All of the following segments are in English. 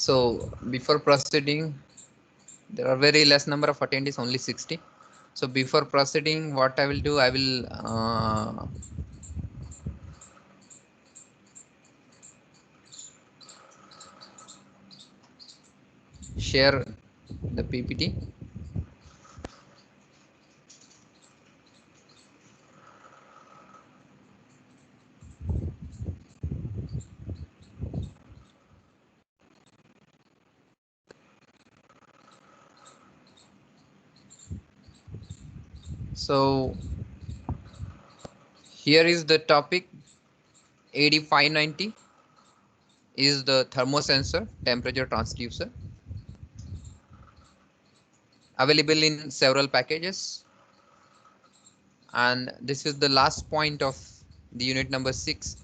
So before proceeding, there are very less number of attendees, only 60. So before proceeding, what I will do, I will share the PPT. So here is the topic. AD590 is the thermosensor temperature transducer, available in several packages. And this is the last point of the unit number 6.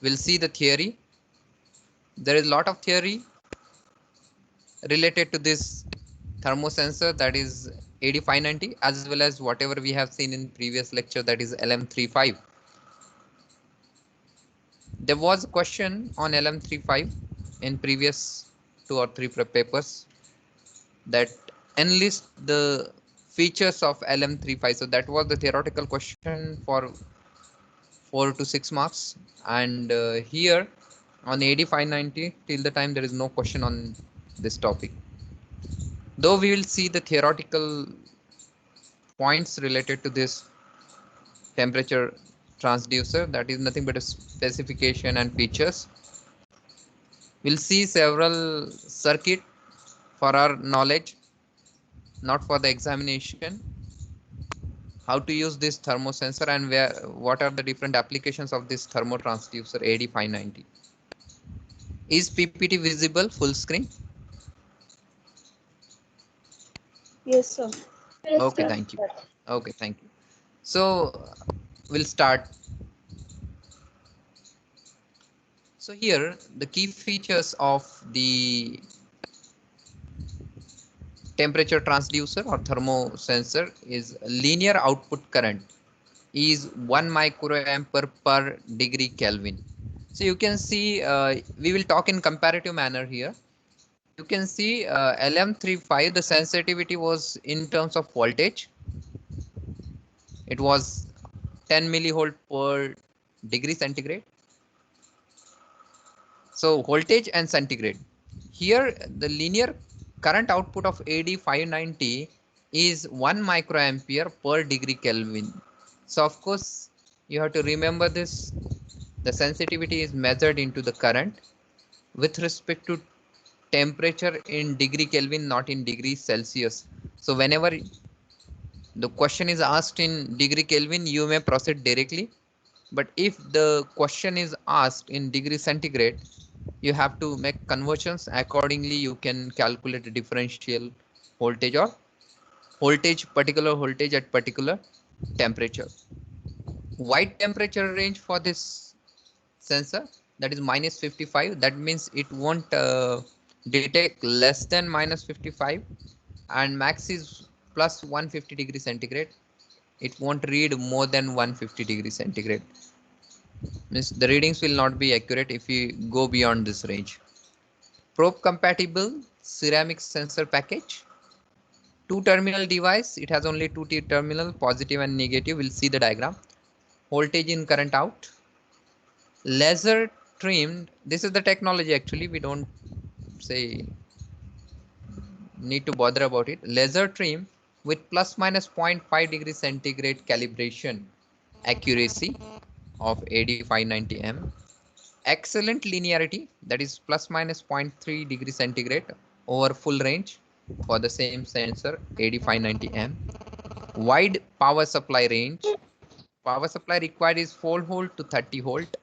We'll see the theory. There is a lot of theory related to this thermosensor, that is AD590, as well as whatever we have seen in previous lecture, that is LM35. There was a question on LM35 in previous 2 or 3 papers that enlist the features of LM35. So that was the theoretical question for 4 to 6 marks. And here on AD590, till the time there is no question on this topic. Though we will see the theoretical points related to this temperature transducer, that is nothing but a specification and features. We'll see several circuit for our knowledge, not for the examination. How to use this thermosensor and what are the different applications of this thermo transducer AD590. Is PPT visible full screen? Yes, sir. Okay, thank you. Okay, thank you. So we'll start. So here the key features of the temperature transducer or thermosensor is linear output current is 1 microampere per degree Kelvin. So you can see we will talk in comparative manner here. You can see LM35, the sensitivity was in terms of voltage. It was 10 millivolt per degree centigrade. So voltage and centigrade. Here the linear current output of AD590 is 1 microampere per degree Kelvin. So of course you have to remember this. The sensitivity is measured into the current with respect to temperature in degree Kelvin, not in degree Celsius. So whenever the question is asked in degree Kelvin, you may proceed directly. But if the question is asked in degree centigrade, you have to make conversions. Accordingly, you can calculate the differential voltage or particular voltage at particular temperature. Wide temperature range for this sensor, that is minus 55. That means it won't detect less than minus 55, and max is plus 150 degree centigrade. It won't read more than 150 degree centigrade. Means the readings will not be accurate if you go beyond this range. Probe compatible ceramic sensor package. 2-terminal device. It has only 2 terminal, positive and negative. We'll see the diagram. Voltage in, current out. Laser trimmed. This is the technology actually. We don't say need to bother about it. Laser trim with plus minus 0.5 degree centigrade calibration accuracy of AD590M. Excellent linearity, that is plus minus 0.3 degree centigrade over full range for the same sensor AD590M. Wide power supply range. Power supply required is 4 volt to 30 volt.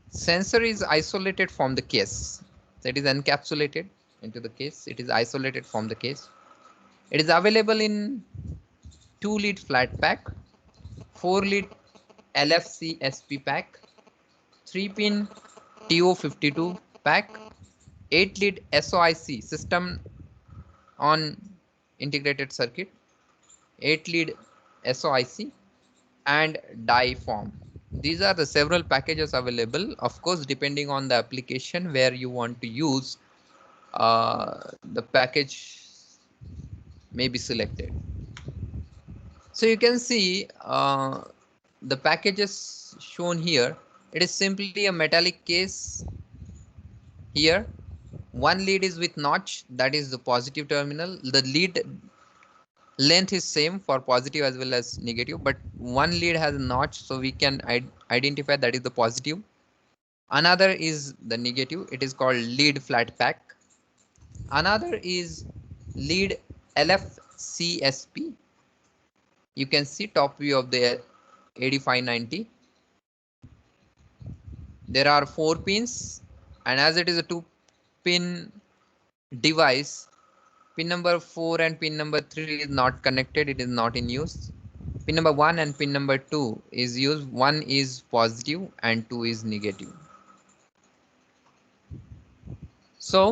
Sensor is isolated from the case. So it is encapsulated into the case. It is isolated from the case. It is available in 2-lead flat pack, 4-lead LFC SP pack, 3-pin TO52 pack, 8-lead SOIC system on integrated circuit, 8-lead SOIC, and die form. these are the several packages available, of course, depending on the application where you want to use the package may be selected. So you can see the packages shown here. It is simply a metallic case here. One lead is with notch, that is the positive terminal. The lead length is same for positive as well as negative, but one lead has a notch, so we can identify that is the positive. Another is the negative, it is called lead flat pack. Another is lead LFCSP. You can see top view of the 8590. There are 4 pins, and as it is a 2-pin device, pin number 4 and pin number 3 is not connected, it is not in use. Pin number 1 and pin number 2 is used. 1 is positive and 2 is negative. So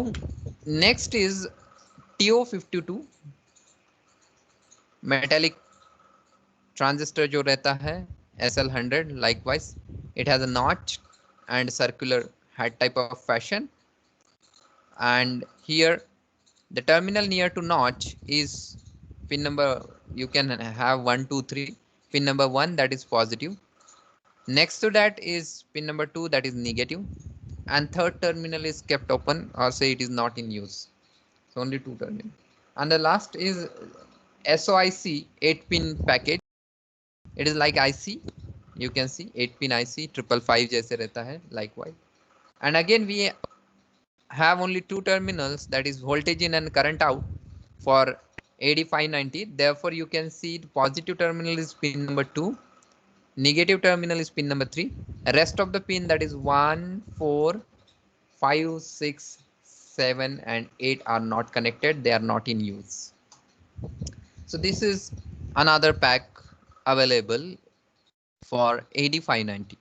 next is TO52 metallic transistor जो रहता है SL100. Likewise, it has a notch and circular hat type of fashion, and here the terminal near to notch is pin number, you can have 1 2 3. Pin number 1, that is positive. Next to that is pin number 2, that is negative, and third terminal is kept open, or say it is not in use. So only 2 terminal. And the last is SOIC 8-pin package. It is like IC, you can see 8-pin IC 555 जैसे रहता है, likewise. And again we have only 2 terminals, that is voltage in and current out for 8590. Therefore you can see the positive terminal is pin number 2, negative terminal is pin number 3. Rest of the pin, that is 1 4 5 6 7 and 8 are not connected, they are not in use. So this is another pack available for 8590.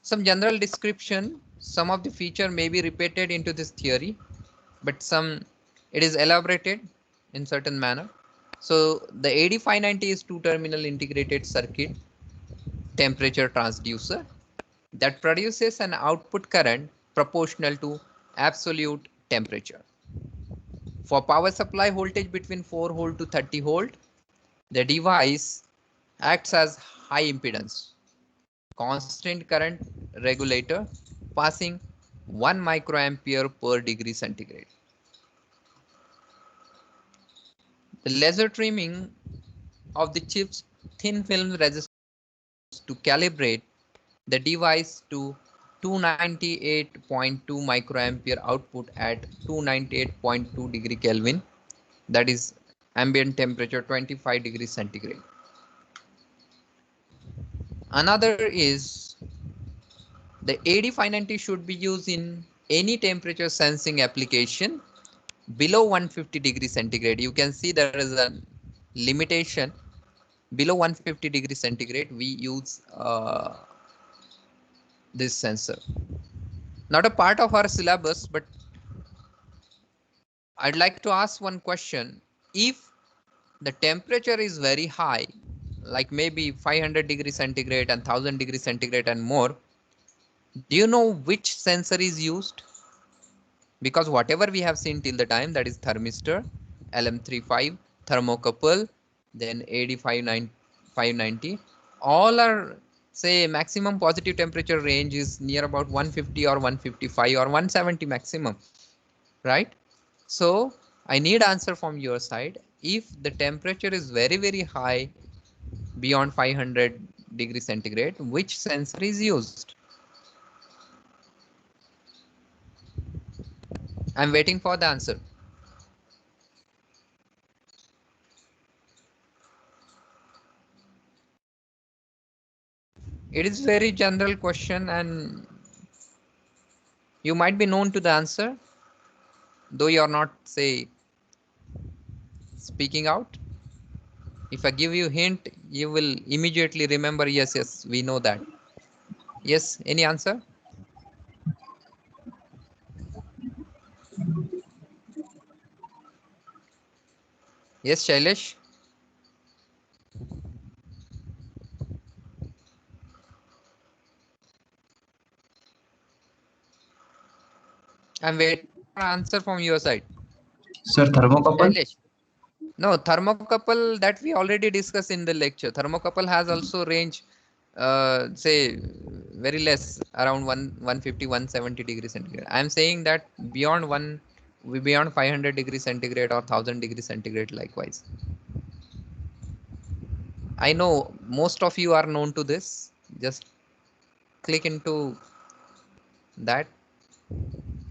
Some general description, some of the feature may be repeated into this theory, but some it is elaborated in certain manner. So the 8590 is 2-terminal integrated circuit temperature transducer that produces an output current proportional to absolute temperature. For power supply voltage between 4 volt to 30 volt, the device acts as high impedance constant current regulator passing 1 microampere per degree centigrade. The laser trimming of the chip's thin film resistors to calibrate the device to 298.2 microampere output at 298.2 degree Kelvin, that is ambient temperature 25 degrees centigrade. Another is the 8590 should be used in any temperature sensing application below 150 degrees centigrade. You can see there is a limitation. Below 150 degrees centigrade, we use this sensor. Not a part of our syllabus, but I'd like to ask one question. If the temperature is very high, like maybe 500 degrees centigrade and 1000 degrees centigrade and more, do you know which sensor is used? Because whatever we have seen till the time, that is thermistor, LM35, thermocouple, then AD590, all are, say, maximum positive temperature range is near about 150 or 155 or 170 maximum, right? So I need answer from your side. If the temperature is very, very high, beyond 500 degrees centigrade, which sensor is used? I'm waiting for the answer. It is very general question and you might be known to the answer, though you are not, say, speaking out. If I give you hint, you will immediately remember, yes, yes, we know that. Yes, any answer? Yes, Shailesh? I'm waiting for answer from your side. Sir, thermocouple? Shailesh. No, thermocouple that we already discussed in the lecture. Thermocouple has also range, say very less, around 150, 170 degrees centigrade. I'm saying that beyond 500 degrees centigrade or 1000 degrees centigrade likewise. I know most of you are known to this. Just click into that,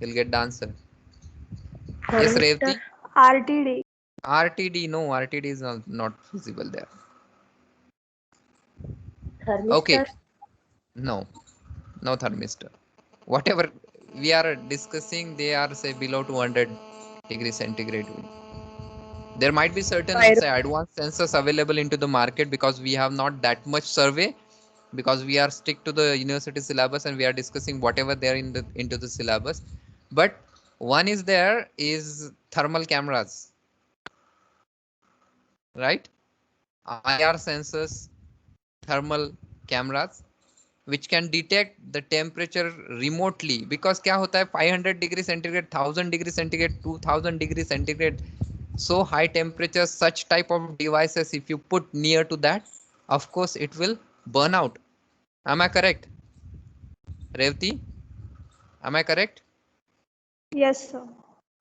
you'll get the answer. Yes, Thermistor. Revati. RTD. RTD, no, RTD is not visible there. Thermistor. Okay, no, no thermistor. Whatever we are discussing, they are say below 200 degrees centigrade. There might be certain Pyro. say advanced sensors available into the market because we have not that much survey, because we are stick to the university syllabus and we are discussing whatever there in the into the syllabus. But one is there is thermal cameras, right? IR sensors, thermal cameras which can detect the temperature remotely, because क्या होता है 500 degree centigrade, 1000 degree centigrade, 2000 degree centigrade, so high temperature, such type of devices if you put near to that, of course it will burn out. Am I correct, Revati? Am I correct? Yes, sir.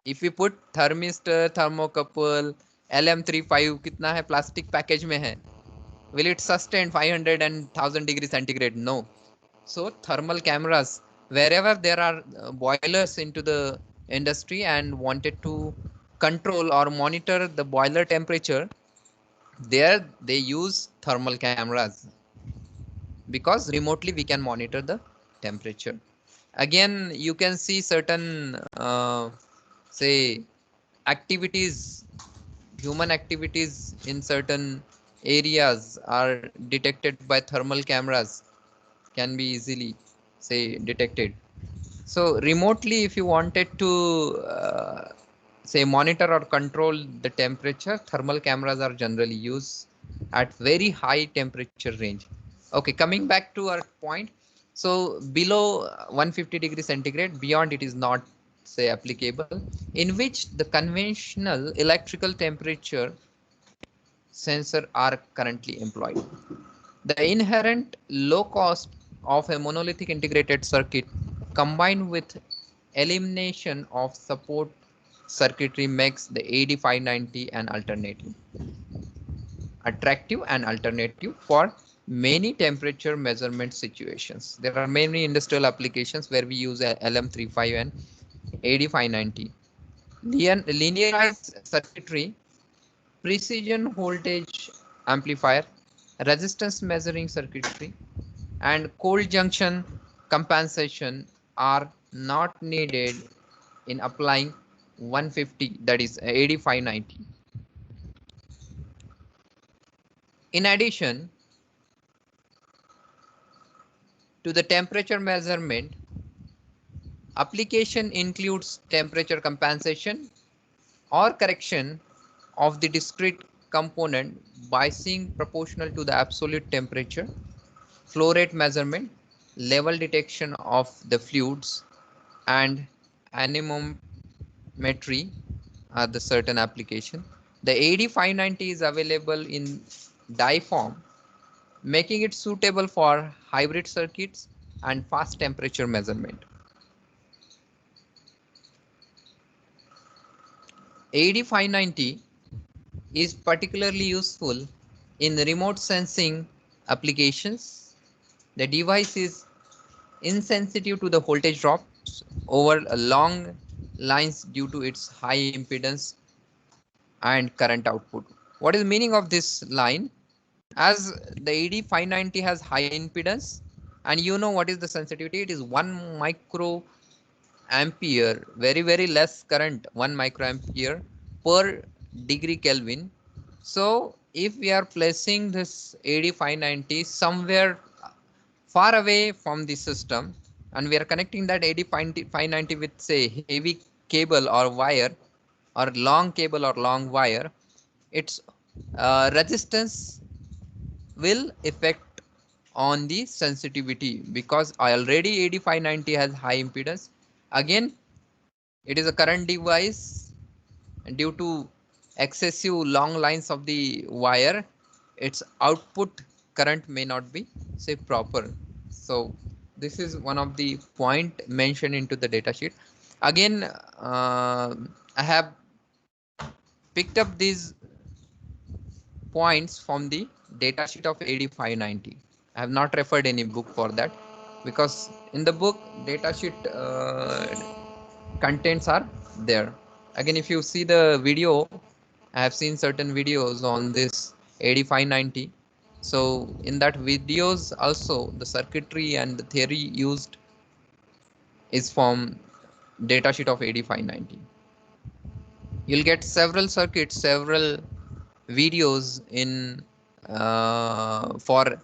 If we put thermistor, thermocouple, LM35 कितना है plastic package में है, will it sustain 500 and 1000 degree centigrade? No. So thermal cameras, wherever there are boilers into the industry and wanted to control or monitor the boiler temperature, there they use thermal cameras because remotely we can monitor the temperature. Again, you can see certain say activities, human activities in certain areas are detected by thermal cameras, can be easily say detected. So remotely if you wanted to say monitor or control the temperature, thermal cameras are generally used at very high temperature range. Okay, coming back to our point. So below 150 degrees centigrade, beyond it is not say applicable, in which the conventional electrical temperature sensor are currently employed. The inherent low cost of a monolithic integrated circuit combined with elimination of support circuitry makes the AD590 an alternative, attractive and alternative for many temperature measurement situations. There are many industrial applications where we use LM35 and AD590. Linearized circuitry, precision voltage amplifier, resistance measuring circuitry, and cold junction compensation are not needed in applying 150, that is 8590. In addition to the temperature measurement, application includes temperature compensation or correction of the discrete component biasing proportional to the absolute temperature, flow rate measurement, level detection of the fluids, and anemometry are the certain application. The AD590 is available in die form, making it suitable for hybrid circuits and fast temperature measurement. AD590 is particularly useful in remote sensing applications. The device is insensitive to the voltage drops over long lines due to its high impedance and current output. What is the meaning of this line? As the AD590 has high impedance, and you know what is the sensitivity, it is 1 micro ampere, very less current, 1 microampere per degree Kelvin. So if we are placing this AD590 somewhere far away from the system and we are connecting that AD590 with say heavy cable or wire or long cable or long wire, its resistance will affect on the sensitivity, because already AD590 has high impedance. Again, It is a current device, and due to excessive long lines of the wire, its output current may not be say proper. So this is one of the point mentioned into the data sheet. Again, I have picked up these points from the data sheet of AD 590. I have not referred any book for that, because in the book data sheet contents are there. Again, if you see the video, I have seen certain videos on this AD 590. So in that videos also the circuitry and the theory used is from data sheet of AD 590. You'll get several circuits, several videos in for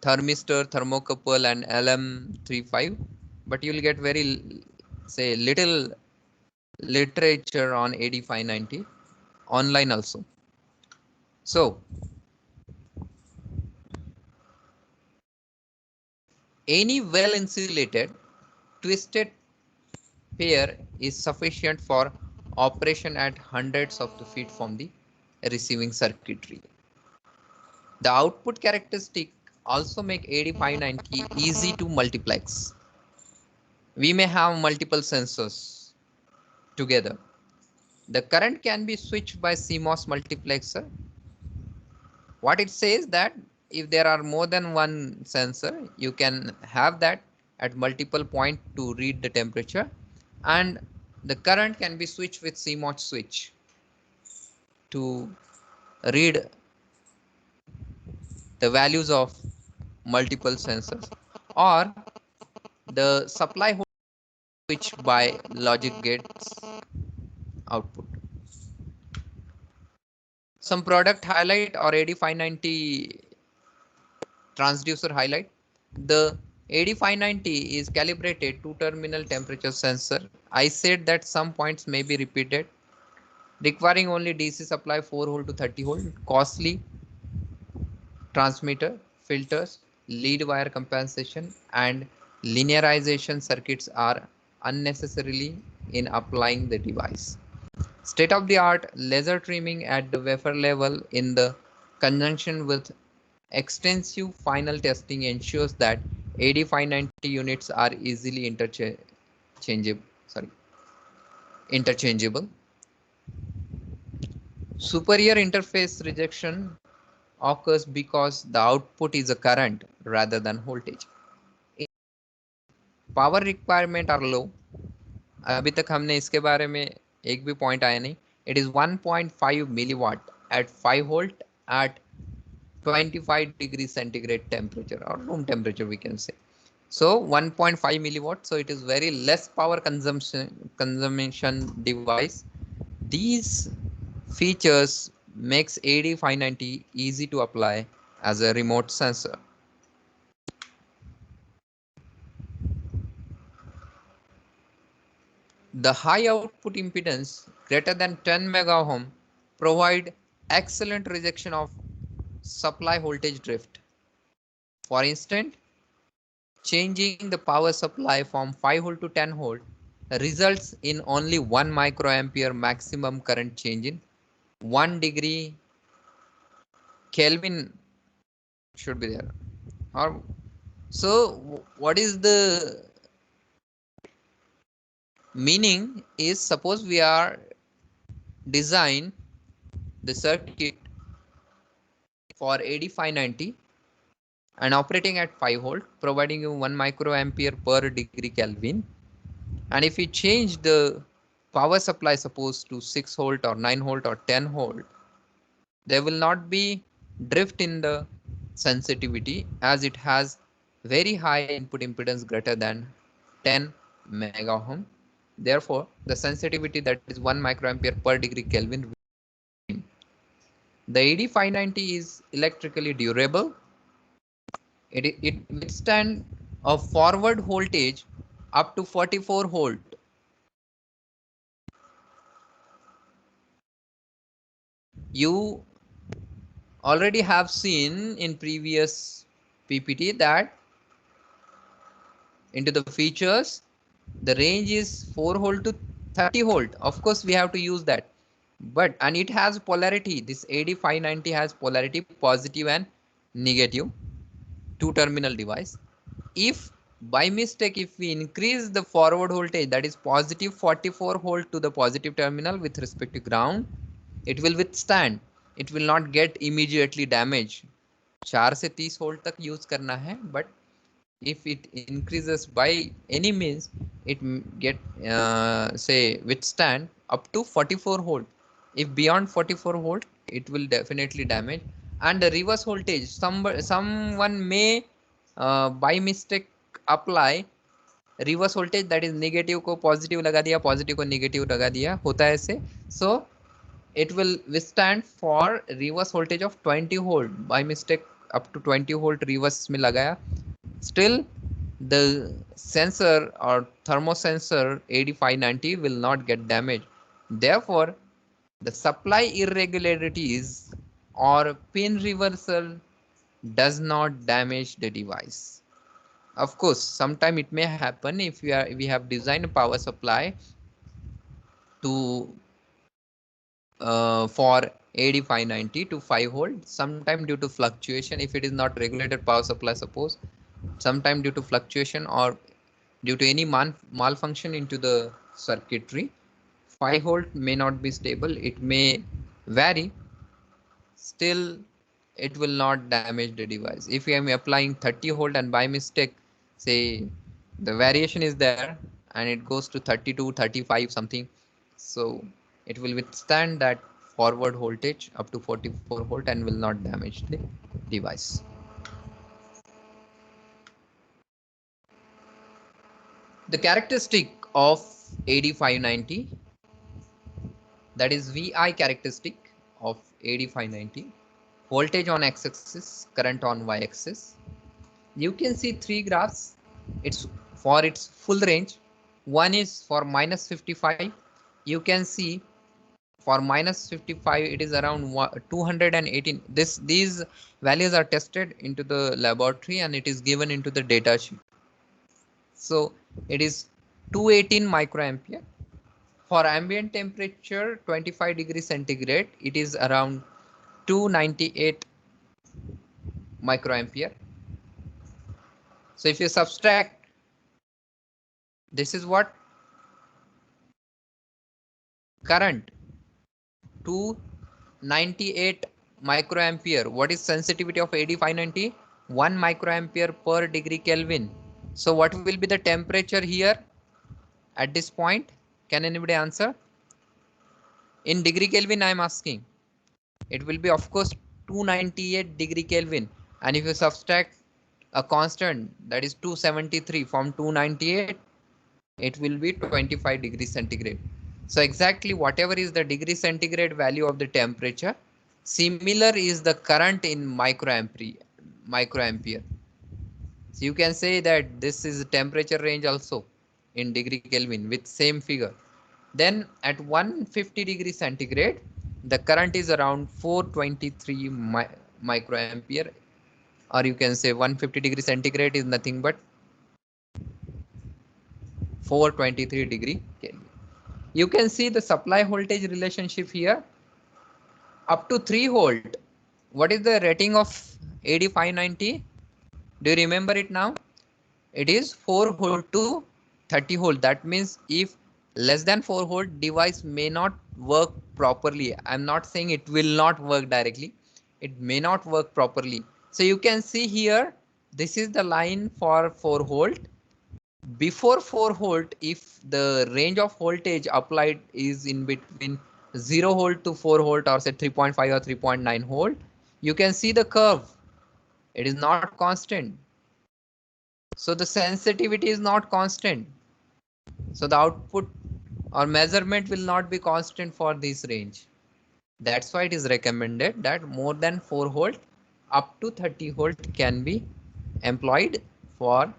thermistor, thermocouple and LM35, but you'll get very say little literature on AD 590 online also. So any well insulated twisted pair is sufficient for operation at hundreds of the feet from the receiving circuitry. The output characteristic also make AD 590 easy to multiplex. We may have multiple sensors together. The current can be switched by CMOS multiplexer. What it says that if there are more than one sensor, you can have that at multiple point to read the temperature, and the current can be switched with CMOS switch to read the values of multiple sensors, or the supply switch by logic gates output. Some product highlight or AD 590 transducer highlight. The AD 590 is calibrated to terminal temperature sensor. I said that some points may be repeated, requiring only DC supply 4 volt to 30 volt, costly transmitter, filters, lead wire compensation and linearization circuits are unnecessarily in applying the device. State-of-the-art laser trimming at the wafer level in the conjunction with extensive final testing ensures that AD 590 units are easily interchangeable. Superior interface rejection occurs because the output is a current rather than voltage. Power requirement are low. अभी तक हमने इसके बारे में एक भी point आया नहीं. It is 1.5 milliwatt at 5 volt at 25 degrees centigrade temperature or room temperature we can say. So 1.5 milliwatt. So it is very less power consumption device. These features makes AD 590 easy to apply as a remote sensor. The high output impedance greater than 10 mega ohm provide excellent rejection of supply voltage drift. For instance, changing the power supply from 5 volt to 10 volt results in only 1 microampere maximum current change in 1 degree Kelvin should be there. Or so what is the meaning is, suppose we are design the circuit for AD 590 and operating at 5 volt, providing you 1 microampere per degree Kelvin. And if we change the power supply, suppose to 6 volt or 9 volt or 10 volt, there will not be drift in the sensitivity as it has very high input impedance greater than 10 mega ohm. Therefore, the sensitivity that is 1 microampere per degree Kelvin. The AD 590 is electrically durable. It withstands a forward voltage up to 44 volt. You already have seen in previous PPT that into the features, the range is 4 volt to 30 volt, of course we have to use that, but and it has polarity. This AD590 has polarity positive and negative, two terminal device. If by mistake if we increase the forward voltage, that is positive 44 volt to the positive terminal with respect to ground, it will withstand, it will not get immediately damaged. 4 से 30 volt तक use करना है, but if it increases by any means, it get say withstand up to 44 volt. If beyond 44 volt, it will definitely damage. And the reverse voltage, someone may by mistake apply reverse voltage, that is negative को positive लगा दिया, positive को negative लगा दिया, होता है ऐसे. सो it will withstand for reverse voltage of 20 volt. By mistake up to 20 volt reverse में लगाया, still the sensor or thermosensor AD590 will not get damaged. Therefore the supply irregularities or pin reversal does not damage the device. Of course sometime it may happen if we have designed a power supply to for AD590 to 5 volt, sometime due to fluctuation, if it is not regulated power supply, suppose sometime due to fluctuation or due to any malfunction into the circuitry, 5 volt may not be stable, it may vary, still it will not damage the device. If I am applying 30 volt and by mistake say the variation is there and it goes to 32 35 something, so it will withstand that forward voltage up to 44 volt and will not damage the device. The characteristic of AD590, that is VI characteristic of AD590, voltage on x-axis, current on y-axis. You can see three graphs. It's for its full range. One is for minus 55. You can see for minus 55 it is around 218. These values are tested into the laboratory and it is given into the data sheet. So it is 218 microampere. For ambient temperature 25 degrees centigrade, it is around 298 microampere. So if you subtract, this is what current 298 microampere. What is sensitivity of AD590? 1 microampere per degree Kelvin. So what will be the temperature here at this point? Can anybody answer? In degree Kelvin I am asking. It will be of course 298 degree Kelvin, and if you subtract a constant, that is 273 from 298, it will be 25 degrees centigrade. So exactly whatever is the degree centigrade value of the temperature, similar is the current in microampere. So you can say that this is temperature range also in degree Kelvin with same figure. Then at 150 degree centigrade, the current is around 423 microampere, or you can say 150 degree centigrade is nothing but 423 degree Kelvin. You can see the supply voltage relationship here up to 3 volt. What is the rating of AD590? Do you remember it now? It is 4 volt to 30 volt. That means if less than 4 volt, device may not work properly. I'm not saying it will not work directly. It may not work properly. So you can see here, this is the line for 4 volt. Before 4 volt, if the range of voltage applied is in between 0 volt to 4 volt, or say 3.5 or 3.9 volt, you can see the curve. It is not constant. So the sensitivity is not constant. So the output or measurement will not be constant for this range. That's why it is recommended that more than 4 volt up to 30 volt can be employed for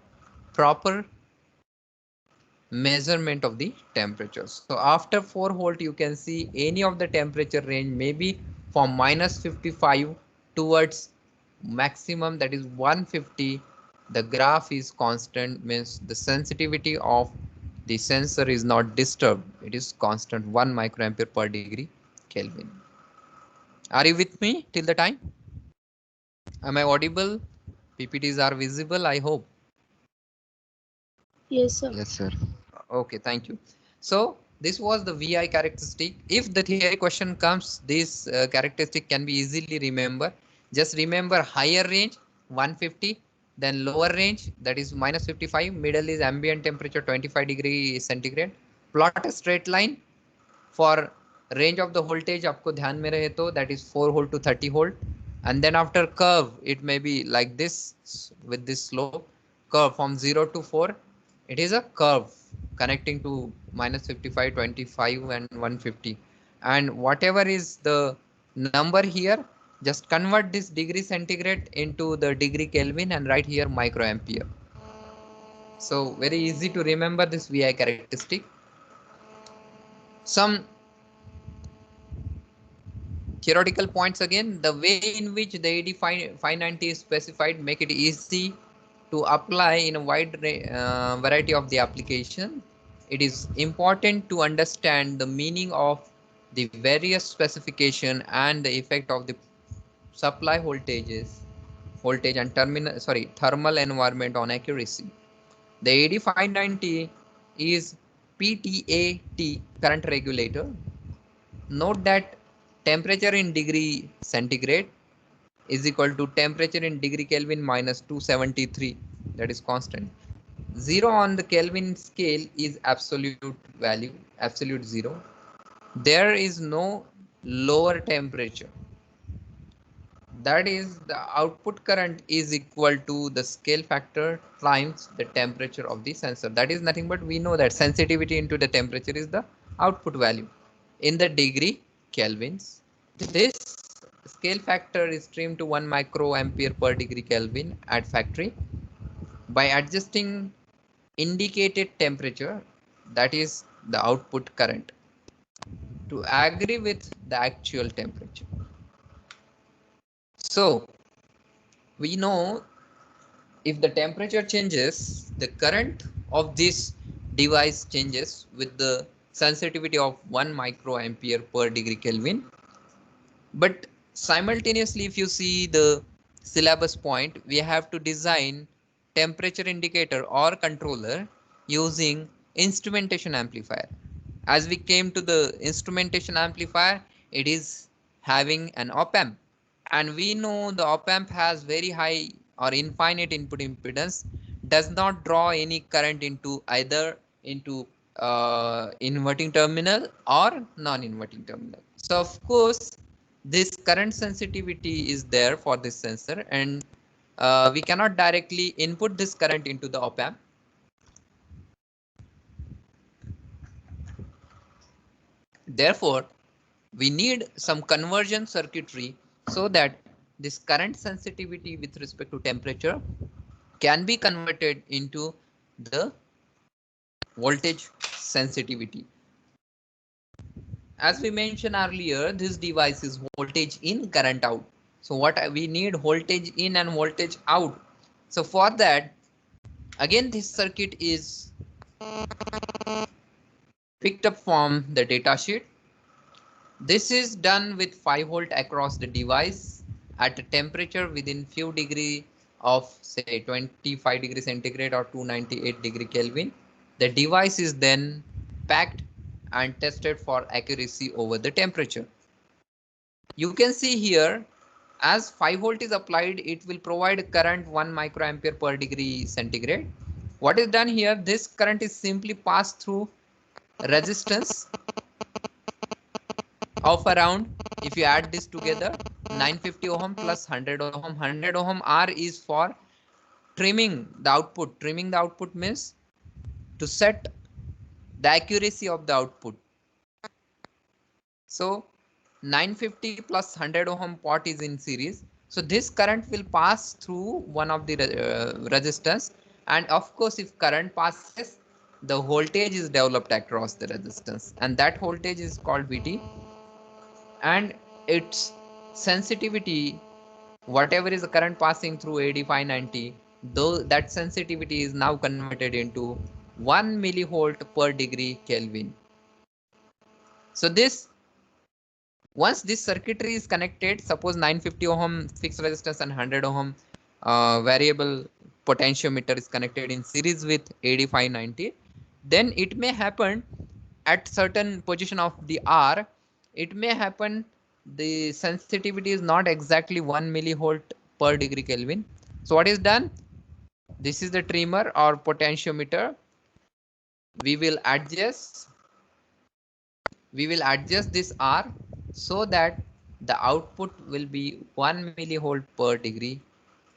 proper measurement of the temperatures. So after 4 volt, you can see any of the temperature range, maybe from minus 55 towards maximum, that is 150. The graph is constant, means the sensitivity of the sensor is not disturbed. It is constant 1 microampere per degree Kelvin. Are you with me till the time? Am I audible? PPTs are visible, I hope. Yes, sir. Yes, sir. Okay, thank you. So this was the VI characteristic. If the theory question comes, this characteristic can be easily remembered. Just remember higher range 150, then lower range that is minus 55, middle is ambient temperature 25 degree centigrade. Plot a straight line for range of the voltage आपको ध्यान में रहे तो that is 4 volt to 30 volt, and then after curve it may be like this with this slope curve from 0 to 4. It is a curve connecting to minus 55, 25 and 150, and whatever is the number here, just convert this degree centigrade into the degree Kelvin and write here microampere. So very easy to remember this VI characteristic. Some theoretical points again, the way in which the AD 590 is specified make it easy to apply in a wide variety of the application. It is important to understand the meaning of the various specification and the effect of the supply voltage and thermal environment on accuracy. The AD 590 is PTAT current regulator. Note that temperature in degree centigrade is equal to temperature in degree Kelvin minus 273, that is constant. 0 on the Kelvin scale is absolute value, absolute 0. There is no lower temperature. That is, the output current is equal to the scale factor times the temperature of the sensor. That is nothing but we know that sensitivity into the temperature is the output value in the degree Kelvins. This scale factor is trimmed to 1 microampere per degree Kelvin at factory by adjusting indicated temperature, that is the output current, to agree with the actual temperature. So we know if the temperature changes, the current of this device changes with the sensitivity of 1 microampere per degree Kelvin. But simultaneously, if you see the syllabus point, we have to design temperature indicator or controller using instrumentation amplifier. As we came to the instrumentation amplifier, it is having an op-amp, and we know the op-amp has very high or infinite input impedance, does not draw any current into either into inverting terminal or non-inverting terminal. So of course this current sensitivity is there for this sensor, and we cannot directly input this current into the op-amp. Therefore, we need some conversion circuitry so that this current sensitivity with respect to temperature can be converted into the voltage sensitivity. As we mentioned earlier, this device is voltage in, current out. So what we need, voltage in and voltage out. So for that, again this circuit is picked up from the data sheet. This is done with 5 volt across the device at a temperature within few degree of say 25 degree centigrade or 298 degree Kelvin. The device is then packed and tested for accuracy over the temperature. You can see here, as 5 volt is applied, it will provide current 1 microampere per degree centigrade. What is done here, this current is simply passed through resistance of around, if you add this together, 950 ohm plus 100 ohm. 100 ohm R is for trimming the output. Trimming the output means to set the accuracy of the output. So 950 plus 100 ohm pot is in series. So this current will pass through one of the resistance, and of course if current passes, the voltage is developed across the resistance, and that voltage is called Vt, and its sensitivity, whatever is the current passing through AD 590, though that sensitivity is now converted into 1 millivolt per degree Kelvin. So this, once this circuitry is connected, suppose 950 ohm fixed resistance and 100 ohm variable potentiometer is connected in series with AD590, then it may happen at certain position of the R, it may happen the sensitivity is not exactly 1 millivolt per degree Kelvin. So what is done? This is the trimmer or potentiometer. We will adjust this R so that the output will be 1 millivolt per degree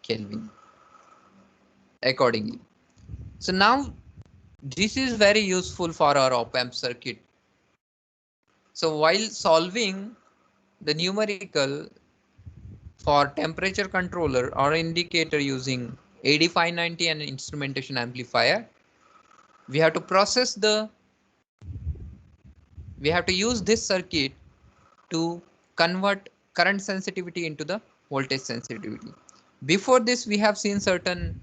Kelvin accordingly. So now this is very useful for our op-amp circuit. So while solving the numerical for temperature controller or indicator using AD590 and instrumentation amplifier, we have to use this circuit to convert current sensitivity into the voltage sensitivity. Before this, we have seen certain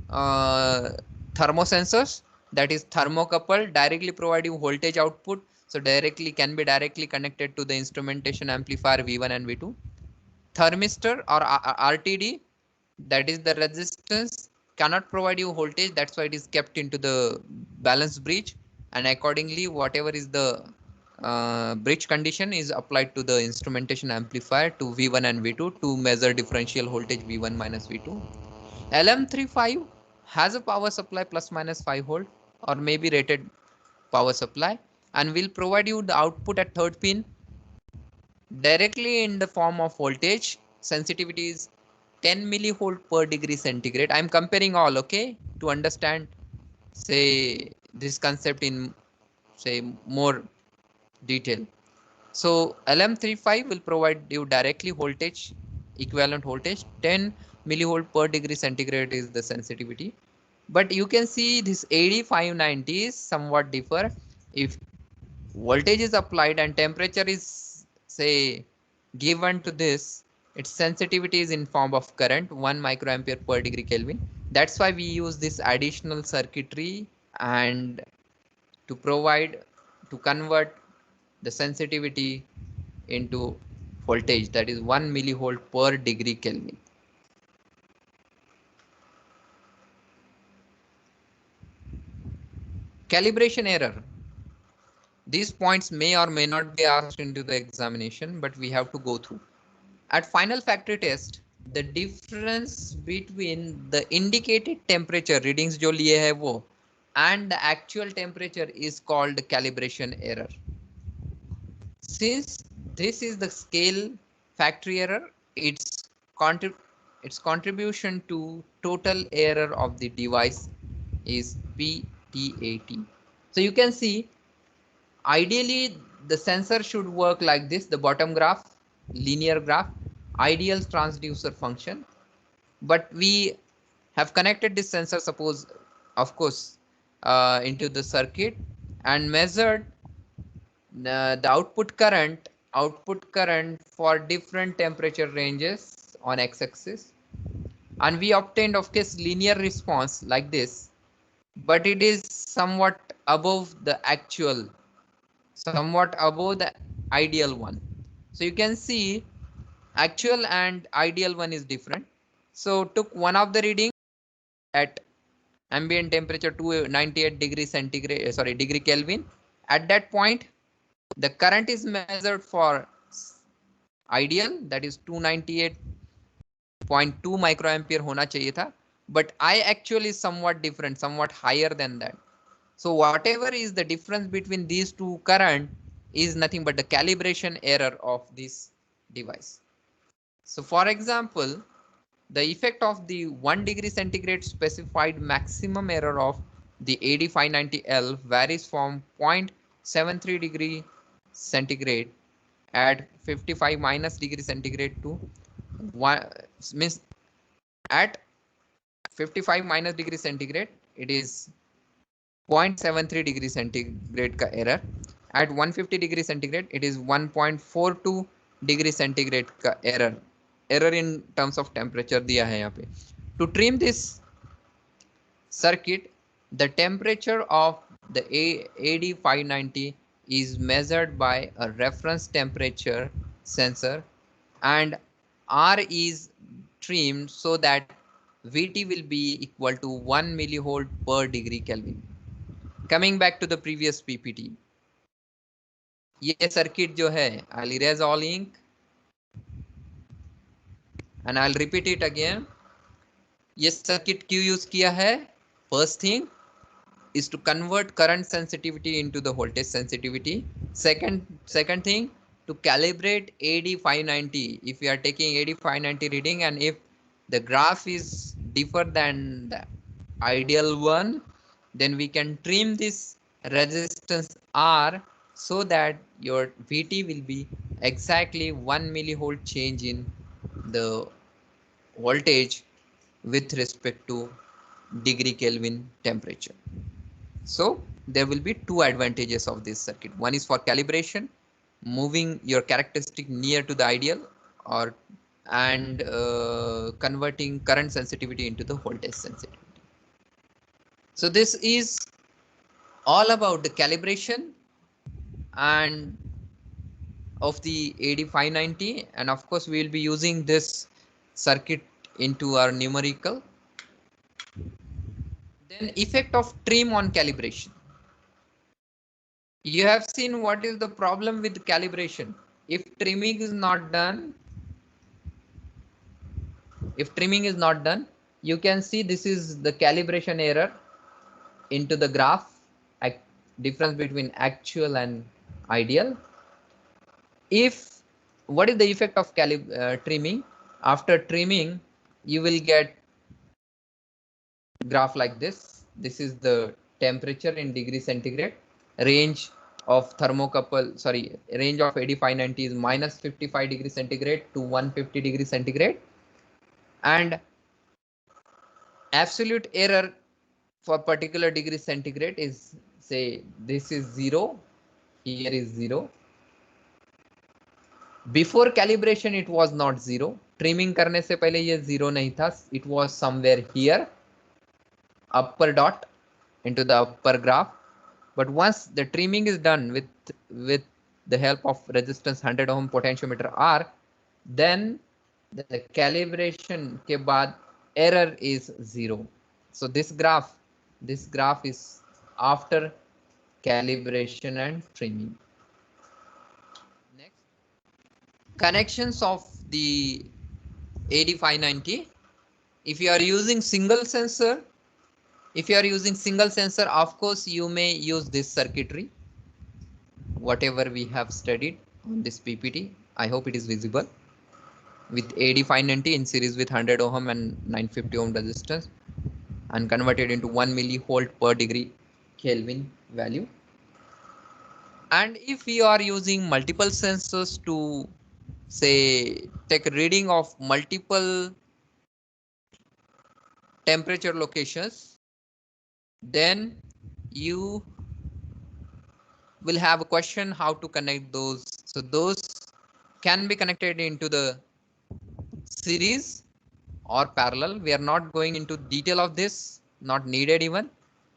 thermosensors, that is thermocouple, directly providing voltage output. So can be directly connected to the instrumentation amplifier V1 and V2. Thermistor or RTD, that is the resistance, cannot provide you voltage. That's why it is kept into the balance bridge, and accordingly whatever is the bridge condition is applied to the instrumentation amplifier to V1 and V2 to measure differential voltage V1 minus V2. LM35 has a power supply plus minus 5 volt or maybe rated power supply, and will provide you the output at third pin directly in the form of voltage. Sensitivity is 10 millivolt per degree centigrade. I'm comparing all, okay, to understand, say, this concept in, say, more detail. So LM35 will provide you directly voltage, equivalent voltage, 10 millivolt per degree centigrade is the sensitivity. But you can see this AD590 is somewhat differ. If voltage is applied and temperature is, say, given to this, its sensitivity is in form of current 1 microampere per degree Kelvin. That's why we use this additional circuitry and to convert the sensitivity into voltage, that is 1 millivolt per degree Kelvin. Calibration error. These points may or may not be asked into the examination, but we have to go through. At final factory test, the difference between the indicated temperature readings जो लिए है वो and the actual temperature is called calibration error. Since this is the scale factory error, its contribution to total error of the device is PTAT. So you can see, ideally the sensor should work like this, the bottom graph, linear graph, ideal transducer function. But we have connected this sensor, suppose, of course, into the circuit and measured the output current for different temperature ranges on x-axis, and we obtained, of course, linear response like this, but it is somewhat above the ideal one. So you can see actual and ideal one is different. So took one of the reading at ambient temperature 298 degree centigrade, degree Kelvin. At that point, the current is measured for ideal, that is 298.2 microampere होना चाहिए था, but I actually is somewhat different, somewhat higher than that. So whatever is the difference between these two current is nothing but the calibration error of this device. So for example, the effect of the 1 degree centigrade specified maximum error of the AD590L varies from 0.73 degree centigrade at 55 minus degree centigrade to 1, means at 55 minus degree centigrade it is 0.73 degree centigrade का error. At 150 degree centigrade it is 1.42 degree centigrade का error in terms of temperature दिया है यहाँ पे. To trim this circuit, The temperature of the AD590 is measured by a reference temperature sensor, and R is trimmed so that Vt will be equal to 1 millivolt per degree Kelvin. Coming back to the previous PPT, ये circuit जो है, I'll erase all ink and I'll repeat it again. ये circuit क्यों use किया है? First thing is to convert current sensitivity into the voltage sensitivity. Second thing, to calibrate AD590. If you are taking AD590 reading and if the graph is different than the ideal one, then we can trim this resistance R so that your Vt will be exactly 1 millivolt change in the voltage with respect to degree Kelvin temperature. So there will be two advantages of this circuit. One is for calibration, moving your characteristic near to the ideal, or and converting current sensitivity into the voltage sensitivity. So this is all about the calibration and of the AD590, and of course we will be using this circuit into our numerical. Then effect of trim on calibration. You have seen what is the problem with calibration. If trimming is not done, you can see this is the calibration error into the graph, difference between actual and ideal. If what is the effect of trimming? After trimming, you will get graph like this. This is the temperature in degree centigrade. Range of thermocouple, sorry, range of AD590 is minus 55 degree centigrade to 150 degree centigrade, and absolute error for particular degree centigrade is, say, this is 0, here is 0. Before calibration it was not 0. Trimming करने से पहले ये 0 नहीं था. It was somewhere here, upper dot into the upper graph. But once the trimming is done with the help of resistance 100 ohm potentiometer R, then the calibration के बाद error is 0. So this graph is after calibration and trimming. Next, connections of the AD590. If you are using single sensor, of course you may use this circuitry, whatever we have studied on this PPT. I hope it is visible, with AD590 in series with 100 ohm and 950 ohm resistance, and converted into 1 millivolt per degree Kelvin value. And if we are using multiple sensors to, say, take a reading of multiple temperature locations, then you will have a question how to connect those. So those can be connected into the series or parallel. We are not going into detail of this, not needed even.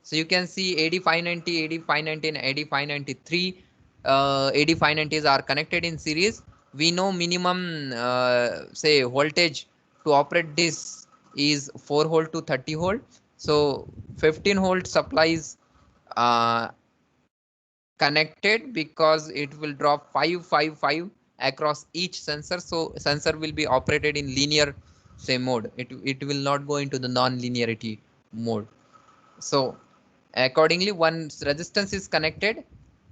So you can see AD590, AD590 and AD593, AD590s are connected in series. We know minimum say voltage to operate this is 4 volt to 30 volt. So 15 volt supplies connected because it will drop 555 across each sensor. So sensor will be operated in linear, say, mode. It will not go into the non-linearity mode. So accordingly, once resistance is connected,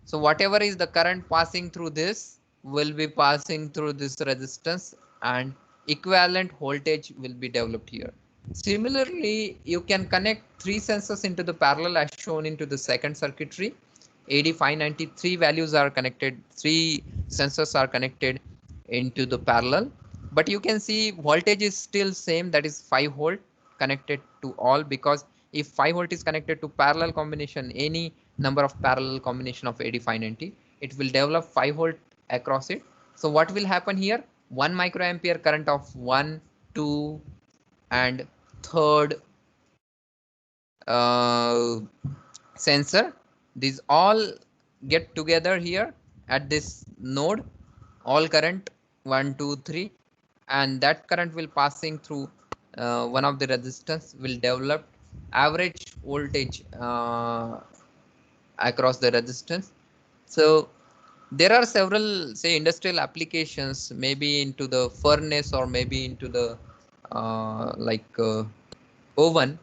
so whatever is the current passing through this will be passing through this resistance, and equivalent voltage will be developed here. Similarly, you can connect 3 sensors into the parallel as shown into the second circuitry. AD593 values are connected, 3 sensors are connected into the parallel, but you can see voltage is still same, that is 5 volt connected to all, because if 5 volt is connected to parallel combination, any number of parallel combination of AD590, it will develop 5 volt across it. So what will happen here? 1 microampere current of 1, 2 and third sensor. These all get together here at this node, all current 1 2 3, and that current will passing through one of the resistance will develop average voltage across the resistance. So there are several, say, industrial applications, maybe into the furnace or maybe into the oven,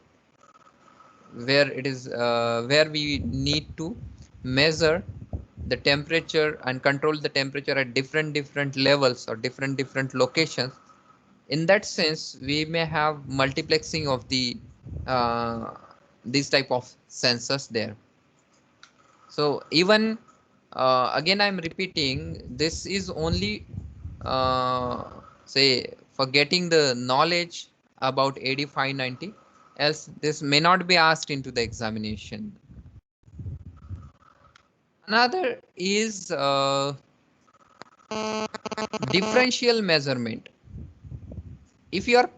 where it is where we need to measure the temperature and control the temperature at different levels or different locations. In that sense, we may have multiplexing of the these type of sensors there. So even again, I'm repeating, this is only say for getting the knowledge about AD 590, else this may not be asked into the examination. Another is differential measurement. If you are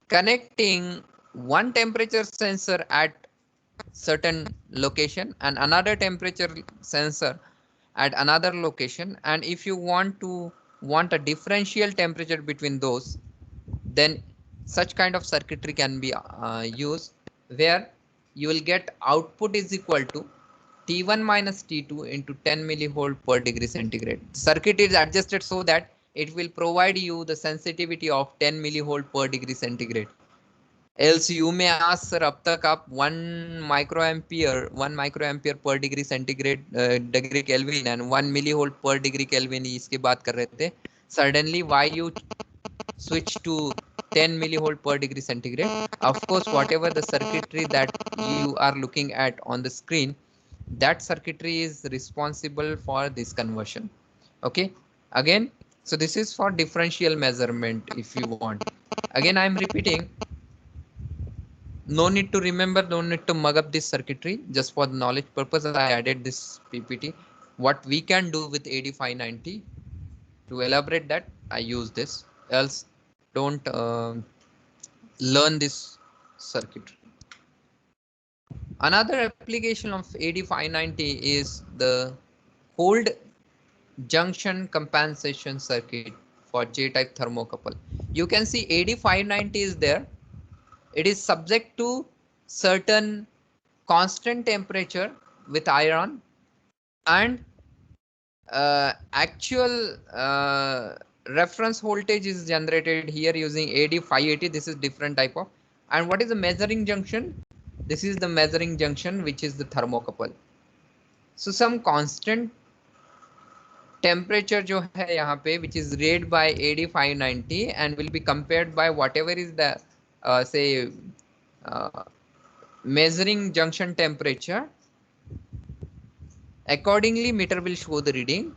connecting one temperature sensor at certain location and another temperature sensor at another location, and if you want a differential temperature between those, then such kind of circuitry can be used, where you will get output is equal to T1 minus T2 into 10 millivolt per degree centigrade. The circuit is adjusted so that it will provide you the sensitivity of 10 millivolt per degree centigrade. Else you may ask, sir, अब तक आप 1 microampere per degree centigrade degree Kelvin and 1 millivolt per degree Kelvin इसके बात कर रहे थे. Suddenly why you switch to 10 millivolt per degree centigrade? Of course, whatever the circuitry that you are looking at on the screen, that circuitry is responsible for this conversion. Okay, again, so this is for differential measurement if you want. Again, I'm repeating, no need to remember, no need to mug up this circuitry. Just for the knowledge purpose, I added this PPT. What we can do with AD 590, to elaborate that, I use this. Else, don't learn this circuitry. Another application of AD 590 is the cold junction compensation circuit for J-type thermocouple. You can see AD 590 is there. It is subject to certain constant temperature with iron, and actual reference voltage is generated here using AD 580. This is different type of. And what is the measuring junction? This is the measuring junction, which is the thermocouple. So some constant temperature जो है यहाँ पे, which is read by AD 590 and will be compared by whatever is the say measuring junction temperature. Accordingly, meter will show the reading.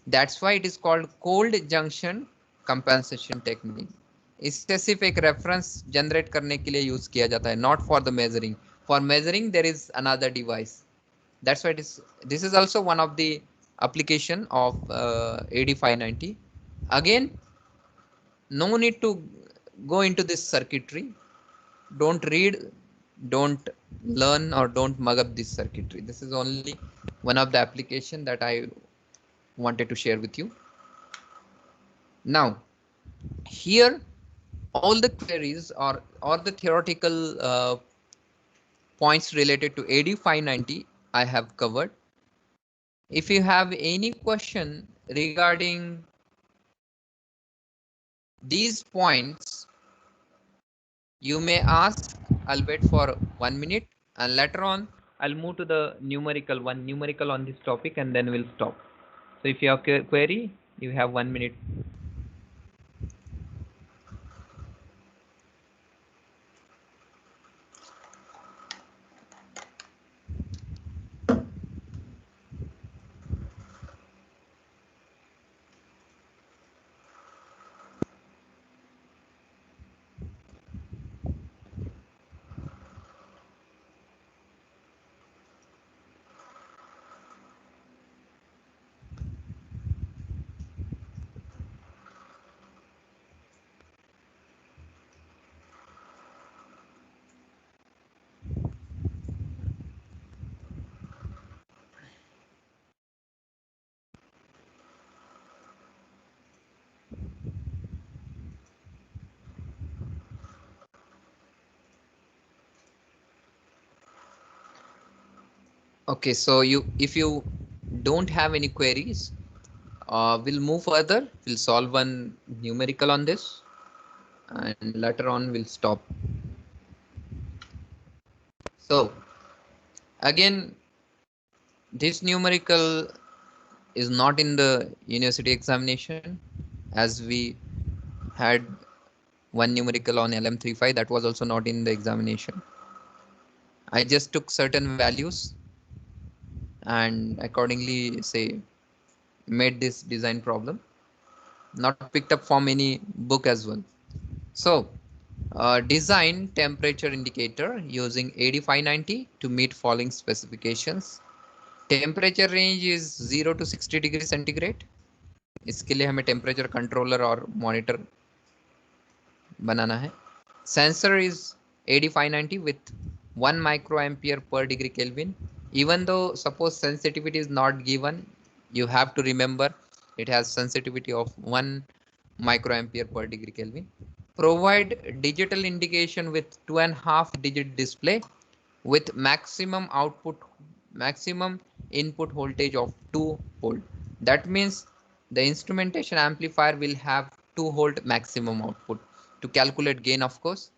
That's why it is called cold junction compensation technique. इससे सिर्फ एक reference generate करने के लिए use किया जाता है, not for the measuring. For measuring, there is another device. That's why it is. This is also one of the application of AD 590. Again, no need to go into this circuitry. Don't read, don't learn, or don't mug up this circuitry. This is only one of the application that I wanted to share with you. Now, here all the queries or the theoretical points related to AD 590 I have covered. If you have any question regarding these points, you may ask. I'll wait for 1 minute, and later on I'll move to the numerical on this topic, and then we'll stop. So if you have a query, you have 1 minute. Okay, so if you don't have any queries, we'll move further. We'll solve one numerical on this, and later on we'll stop. So again, this numerical is not in the university examination, as we had one numerical on LM35 that was also not in the examination. I just took certain values and accordingly say made this design problem, not picked up from any book as well. So design temperature indicator using AD590 to meet following specifications. Temperature range is 0 to 60 degree centigrade. इसके लिए हमें temperature controller और monitor बनाना है. Sensor is AD590 with 1 microampere per degree Kelvin. Even though suppose sensitivity is not given, you have to remember it has sensitivity of 1 microampere per degree Kelvin. Provide digital indication with 2.5 digit display with maximum input voltage of 2 volt. That means the instrumentation amplifier will have 2 volt maximum output. To calculate gain, of course,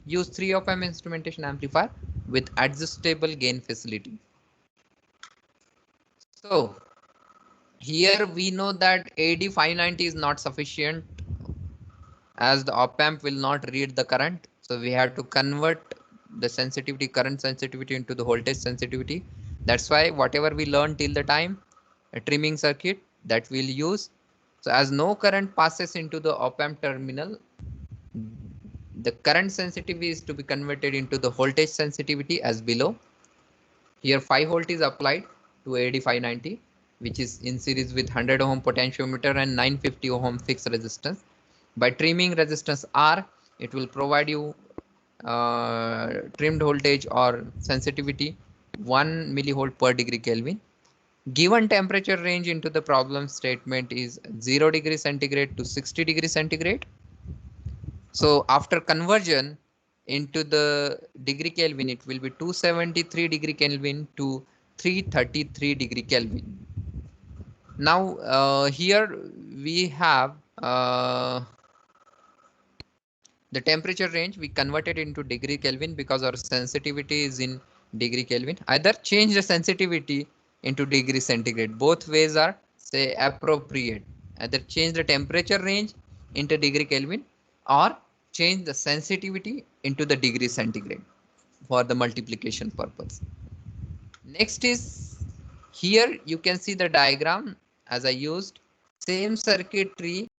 use 3 op amp instrumentation amplifier with adjustable gain facility. So here we know that AD590 is not sufficient, as the op amp will not read the current. So we have to convert the sensitivity, current sensitivity, into the voltage sensitivity. That's why whatever we learned till the time, a trimming circuit that we'll use. So as no current passes into the op amp terminal, the current sensitivity is to be converted into the voltage sensitivity as below. Here 5 volt is applied to AD590, which is in series with 100 ohm potentiometer and 950 ohm fixed resistance. By trimming resistance R, it will provide you trimmed voltage or sensitivity 1 millivolt per degree Kelvin. Given temperature range into the problem statement is 0 degree centigrade to 60 degree centigrade. So after conversion into the degree Kelvin, it will be 273 degree Kelvin to 333 degree Kelvin. Now here we have the temperature range. We converted into degree Kelvin because our sensitivity is in degree Kelvin. Either change the sensitivity into degree centigrade. Both ways are say appropriate. Either change the temperature range into degree Kelvin or change the sensitivity into the degree centigrade for the multiplication purpose. Next is here you can see the diagram as I used same circuitry